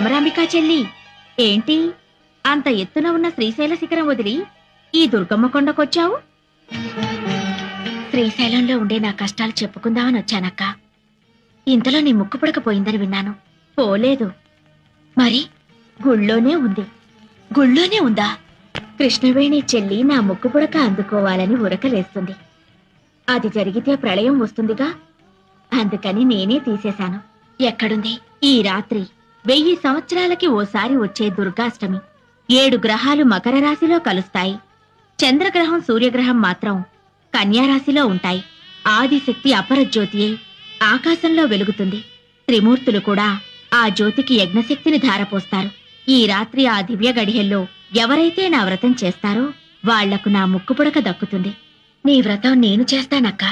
భ్రమరాంబికా చెల్లి, ఏంటి అంత ఎత్తున ఉన్న శ్రీశైల శిఖరం వదిలి ఈ దుర్గమ్మ కొండకొచ్చావు? శ్రీశైలంలో ఉండే నా కష్టాలు చెప్పుకుందామని వచ్చానక్క. ఇంతలో నీ ముక్కు పుడకపోయిందని విన్నాను. పోలేదు. మరి గుళ్ళోనే ఉంది. గుళ్ళోనే ఉందా? కృష్ణవేణి చెల్లి నా ముక్కు పుడక అందుకోవాలని ఉరకలేస్తుంది. అది జరిగితే ప్రళయం వస్తుందిగా, అందుకని నేనే తీసేశాను. ఎక్కడుంది? ఈ రాత్రి 1000 సంవత్సరాలకి ఓసారి వచ్చే దుర్గాష్టమి. 7 గ్రహాలు మకర రాశిలో కలుస్తాయి. చంద్రగ్రహం సూర్యగ్రహం మాత్రం కన్యారాశిలో ఉంటాయి. ఆదిశక్తి అపరజ్యోతియే ఆకాశంలో వెలుగుతుంది. త్రిమూర్తులు కూడా ఆ జ్యోతికి యజ్ఞశక్తిని ధారపోస్తారు. ఈ రాత్రి ఆ దివ్య గడియల్లో ఎవరైతే నా వ్రతం చేస్తారో వాళ్లకు నా ముక్కుపుడక దక్కుతుంది. నీ వ్రతం నేను చేస్తానక్క.